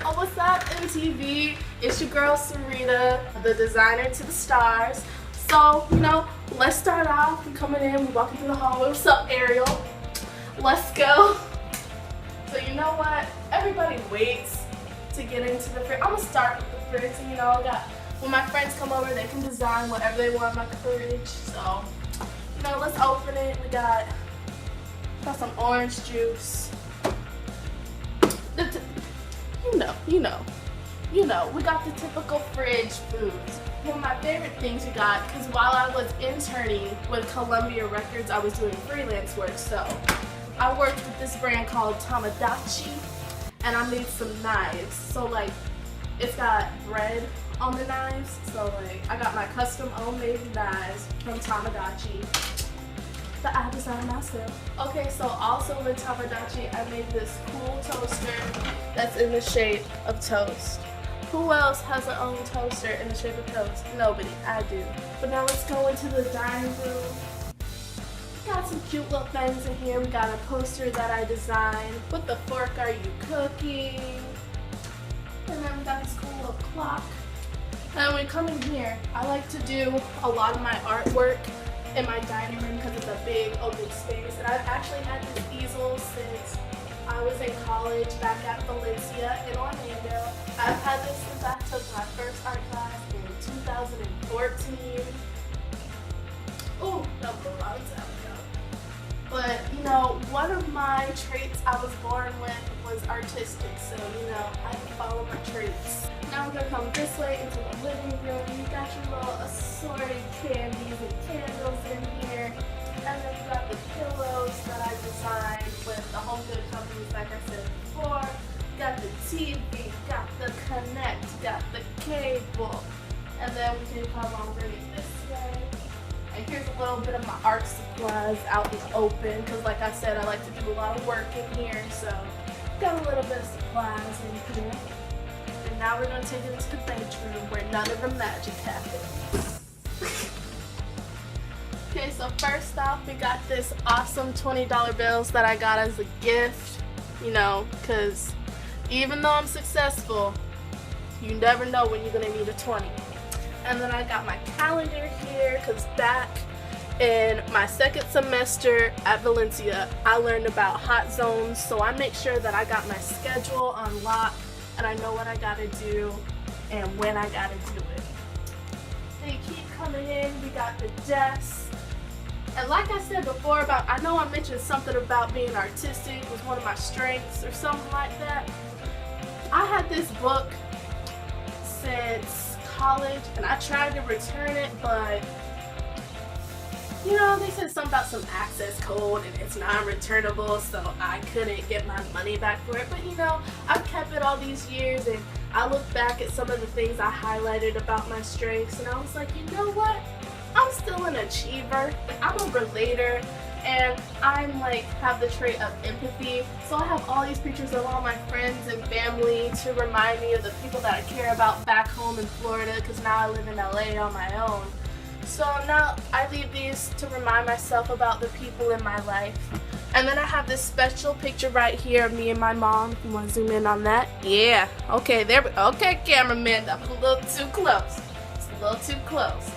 Oh, what's up, MTV? It's your girl, Sarita, the designer to the stars. So, let's start off. We're coming in, we're walking through the hallway. What's up, Ariel? Let's go. So, you know what? Everybody waits to get into the fridge. I'm gonna start with the fridge. When my friends come over, they can design whatever they want in my fridge. So, let's open it. We got some orange juice. We got the typical fridge foods. One of my favorite things we got, because while I was interning with Columbia Records, I was doing freelance work. So I worked with this brand called Tamagotchi, and I made some knives. So it's got bread on the knives. So I got my custom homemade knives from Tamagotchi that I designed myself. Okay, so also with Tamagotchi, I made this cool toaster that's in the shape of toast. Who else has their own toaster in the shape of toast? Nobody. I do. But now let's go into the dining room. Got some cute little things in here. We got a poster that I designed. What the fork are you cooking? And then we got this cool little clock. And when we come in here, I like to do a lot of my artwork in my dining room because it's a big open space. And I've actually had this easel since I was in college back at Valencia in Orlando. I've had this since I took my first art class in 2014. Oh, that was a long time ago. But, one of my traits I was born with was artistic. So, I can follow my traits. Now we're going to come this way into the living room. You got your little assorted candies and candles in here. And then you got the pillows that I designed with the Home Good companies, like I said before. Got the TV, got the Connect, got the cable. And then we can come over this way. And here's a little bit of my art supplies out in the open, because like I said, I like to do a lot of work in here. So got a little bit of supplies in here. And now we're going to take it into the bedroom where none of the magic happens. Okay, so first off, we got this awesome $20 bills that I got as a gift, because even though I'm successful, you never know when you're going to need a 20. And then I got my calendar here, because back in my second semester at Valencia, I learned about hot zones, so I make sure that I got my schedule on lock, and I know what I got to do and when I got to do it. They keep coming in. We got the desk. And like I said before I know I mentioned something about being artistic was one of my strengths or something like that. I had this book since college and I tried to return it, but they said something about some access code and it's non-returnable, so I couldn't get my money back for it. But I've kept it all these years, and I look back at some of the things I highlighted about my strengths, and I was like, you know what? I'm still an achiever. I'm a relator, and I'm have the trait of empathy. So I have all these pictures of all my friends and family to remind me of the people that I care about back home in Florida, because now I live in LA on my own. So now I leave these to remind myself about the people in my life. And then I have this special picture right here of me and my mom. You want to zoom in on that? Yeah. Okay, okay, cameraman, that was a little too close. It's a little too close.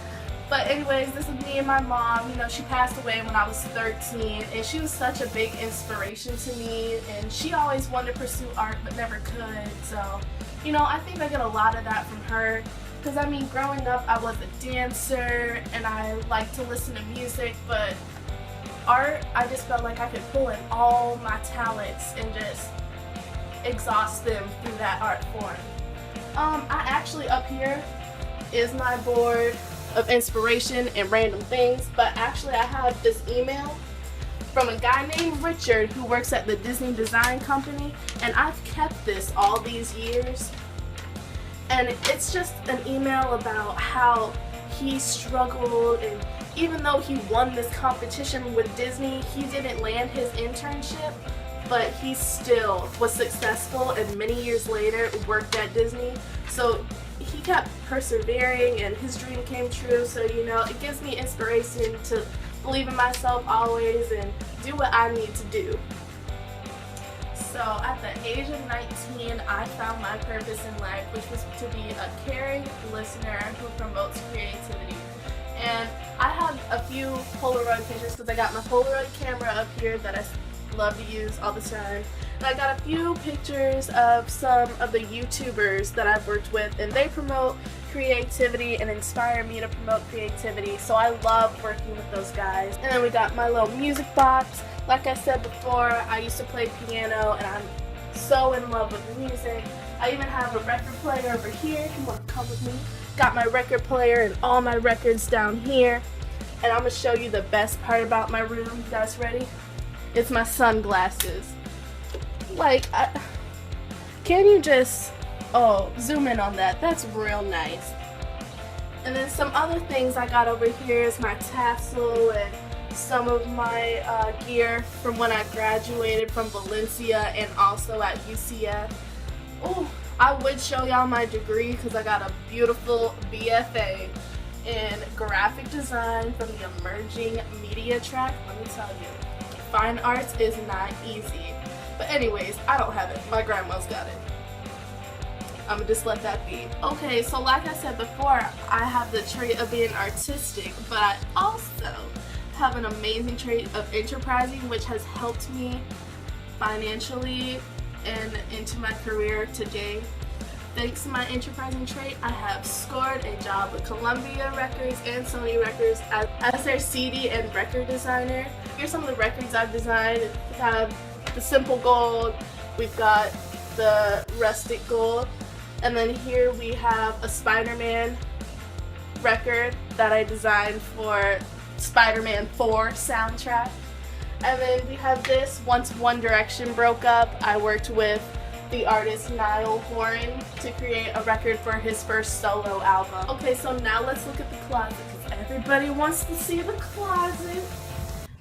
But anyways, this is me and my mom. She passed away when I was 13, and she was such a big inspiration to me, and she always wanted to pursue art but never could. So, I think I get a lot of that from her, because growing up I was a dancer and I liked to listen to music, but art, I just felt like I could pull in all my talents and just exhaust them through that art form. I actually, up here is my board of inspiration and random things, but actually I have this email from a guy named Richard who works at the Disney Design Company, and I've kept this all these years, and it's just an email about how he struggled, and even though he won this competition with Disney, he didn't land his internship, but he still was successful, and many years later worked at Disney. So he kept persevering and his dream came true. So it gives me inspiration to believe in myself always and do what I need to do. So at the age of 19, I found my purpose in life, which was to be a caring listener who promotes creativity. And I have a few Polaroid pictures because I got my Polaroid camera up here that I love to use all the time. And I got a few pictures of some of the YouTubers that I've worked with, and they promote creativity and inspire me to promote creativity. So I love working with those guys. And then we got my little music box. Like I said before, I used to play piano and I'm so in love with music. I even have a record player over here. Come with me. Got my record player and all my records down here. And I'm going to show you the best part about my room. You guys ready? It's my sunglasses. Like, can you just, zoom in on that. That's real nice. And then some other things I got over here is my tassel and some of my gear from when I graduated from Valencia and also at UCF. Oh, I would show y'all my degree because I got a beautiful BFA in graphic design from the emerging media track. Let me tell you, fine arts is not easy. But anyways, I don't have it. My grandma's got it. I'm gonna just let that be. Okay, so like I said before, I have the trait of being artistic, but I also have an amazing trait of enterprising, which has helped me financially and into my career today. Thanks to my enterprising trait, I have scored a job with Columbia Records and Sony Records as their CD and record designer. Here's some of the records I've designed. We have the Simple Gold, we've got the Rustic Gold, and then here we have a Spider-Man record that I designed for Spider-Man 4 soundtrack. And then we have this, once One Direction broke up, I worked with the artist Niall Horan to create a record for his first solo album. Okay, so now let's look at the closet because everybody wants to see the closet.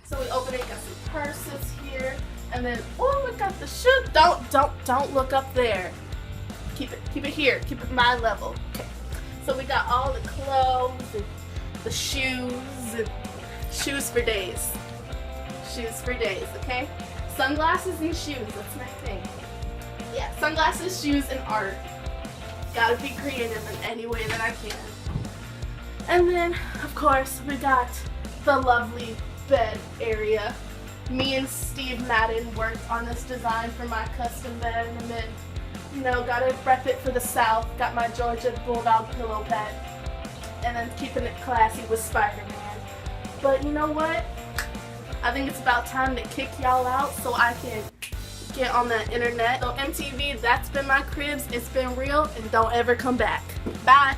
So we open it, got some purses here, and then we got the shoe. Don't look up there. Keep it here. Keep it my level. Okay. So we got all the clothes and the shoes and shoes for days. Shoes for days, okay? Sunglasses and shoes, that's my thing. Yeah, sunglasses, shoes, and art. Gotta be creative in any way that I can. And then, of course, we got the lovely bed area. Me and Steve Madden worked on this design for my custom bed, and then, gotta rep it for the South. Got my Georgia Bulldog pillow pet, and then keeping it classy with Spider-Man. But you know what? I think it's about time to kick y'all out so I can get on the internet. So MTV, that's been my cribs. It's been real, and don't ever come back. Bye.